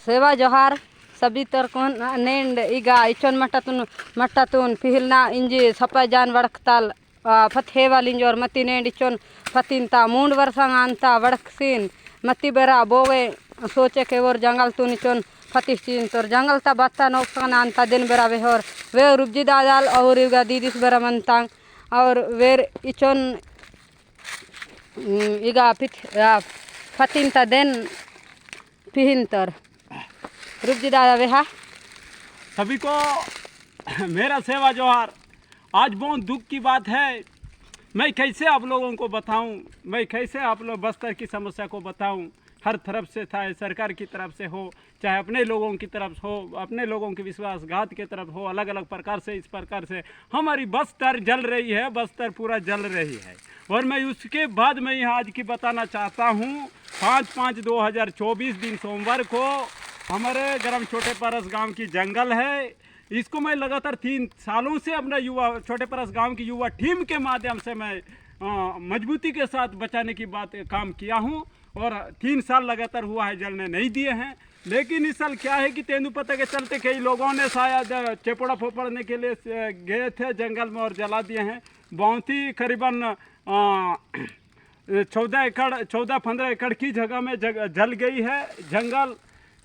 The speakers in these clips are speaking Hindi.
सेवा जोहार सभी तरकोन नेंड इगा इचोन मट्टातून पिहिलना इंजी सपा जान वड़कताल फतेवाल इंजोर मती नेंड इचोन फतिनता मूंड वर्षांग अंता वड़कसीन मती बेरा बोवे सोचे के और जंगल तून इचोन फतिश्चीन तोर जंगल ता बत्ता नोकसान अंता दिन बेरा वेहोर वे रुब्जी दादाल और इगा दीदिस बेरा मनतांग और वेर इचोन इगा फतिनता दिन पिहिनतर रुब्जी दादा वेहा सभी को मेरा सेवा जोहार। आज बहुत दुख की बात है। मैं कैसे आप लोगों को बताऊं, मैं कैसे आप लोग बस्तर की समस्या को बताऊं। हर तरफ से था, सरकार की तरफ से हो, चाहे अपने लोगों की तरफ हो, अपने लोगों के विश्वासघात की तरफ हो, अलग अलग प्रकार से इस प्रकार से हमारी बस्तर जल रही है, बस्तर पूरा जल रही है। और मैं उसके बाद मैं यहाँ आज की बताना चाहता हूँ 5/5/2024 दिन सोमवार को हमारे गरम छोटे परस गांव की जंगल है। इसको मैं लगातार 3 सालों से अपना युवा छोटे परस गांव की युवा टीम के माध्यम से मैं मजबूती के साथ बचाने की बात काम किया हूं और 3 साल लगातार हुआ है, जलने नहीं दिए हैं। लेकिन इस साल क्या है कि तेंदुपत्ता के चलते कई लोगों ने शायद चेपड़ा फोपड़ने के लिए गए थे जंगल में और जला दिए हैं। बहुत ही करीबन 14-15 एकड़ की जगह में जल गई है जंगल।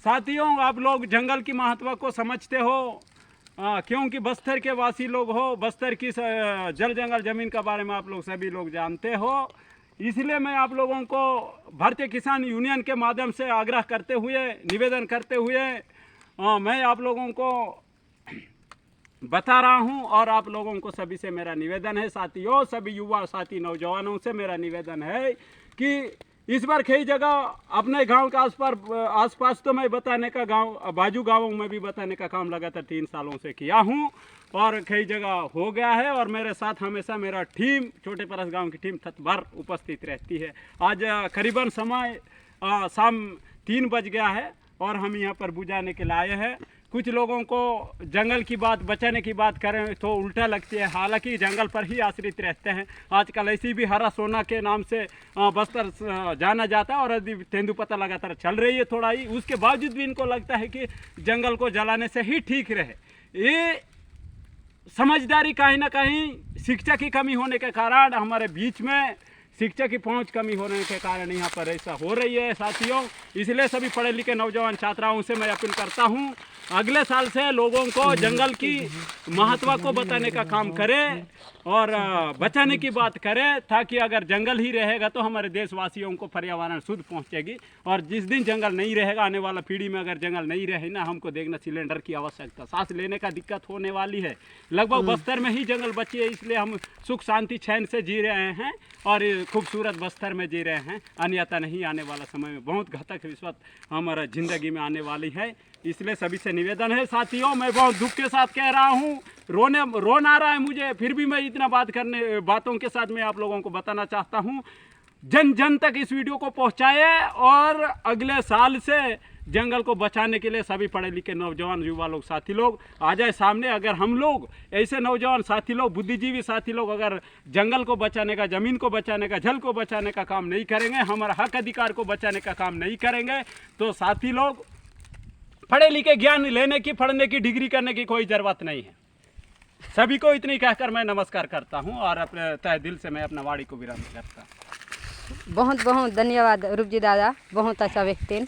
साथियों, आप लोग जंगल की महत्व को समझते हो क्योंकि बस्तर के वासी लोग हो, बस्तर की जल जंगल ज़मीन के बारे में आप लोग सभी लोग जानते हो। इसलिए मैं आप लोगों को भारतीय किसान यूनियन के माध्यम से आग्रह करते हुए, निवेदन करते हुए मैं आप लोगों को बता रहा हूं और आप लोगों को सभी से मेरा निवेदन है। साथियों, सभी युवा साथी नौजवानों से मेरा निवेदन है कि इस बार कई जगह अपने गांव के आसपास तो मैं बताने का गांव बाजू गांवों में भी बताने का काम लगातार 3 सालों से किया हूं और कई जगह हो गया है। और मेरे साथ हमेशा मेरा टीम, छोटे परस गांव की टीम तत्पर उपस्थित रहती है। आज करीबन समय शाम 3 बज गया है और हम यहाँ पर बुझाने के लिए आए हैं। कुछ लोगों को जंगल की बात, बचाने की बात करें तो उल्टा लगती है, हालांकि जंगल पर ही आश्रित रहते हैं। आजकल ऐसी भी हरा सोना के नाम से बस्तर जाना जाता है और यदि तेंदुपत्ता लगातार चल रही है थोड़ा ही, उसके बावजूद भी इनको लगता है कि जंगल को जलाने से ही ठीक रहे। ये समझदारी कहीं ना कहीं शिक्षा की कमी होने के कारण, हमारे बीच में शिक्षा की पहुंच कमी होने के कारण यहाँ पर ऐसा हो रही है। साथियों, इसलिए सभी पढ़े लिखे नौजवान छात्राओं से मैं अपील करता हूँ अगले साल से लोगों को जंगल की महत्व को बताने का काम करें और बचाने की बात करें, ताकि अगर जंगल ही रहेगा तो हमारे देशवासियों को पर्यावरण शुद्ध पहुंचेगी। और जिस दिन जंगल नहीं रहेगा, आने वाला पीढ़ी में अगर जंगल नहीं रहे ना, हमको देखना सिलेंडर की आवश्यकता, सांस लेने का दिक्कत होने वाली है। लगभग बस्तर में ही जंगल बची है, इसलिए हम सुख शांति चैन से जी रहे हैं और खूबसूरत बस्तर में जी रहे हैं। अन्यथा नहीं, आने वाला समय में बहुत घातक विपत हमारा जिंदगी में आने वाली है। इसलिए सभी से निवेदन है। साथियों, मैं बहुत दुख के साथ कह रहा हूँ, रोना आ रहा है मुझे, फिर भी मैं इतना बातों के साथ मैं आप लोगों को बताना चाहता हूँ। जन जन तक इस वीडियो को पहुँचाए और अगले साल से जंगल को बचाने के लिए सभी पढ़े लिखे नौजवान युवा लोग, साथी लोग आ जाए सामने। अगर हम लोग ऐसे नौजवान साथी लोग, बुद्धिजीवी साथी लोग अगर जंगल को बचाने का, जमीन को बचाने का, जल को बचाने का काम नहीं करेंगे, हमारा हक अधिकार को बचाने का काम नहीं करेंगे, तो साथी लोग पढ़े लिखे ज्ञान लेने की, पढ़ने की, डिग्री करने की कोई ज़रूरत नहीं है। सभी को इतनी कहकर मैं नमस्कार करता हूं और अपने तहे दिल से मैं अपना वाणी को विराम करता हूं। बहुत बहुत धन्यवाद रुब्जी दादा, बहुत अच्छा व्यक्ति।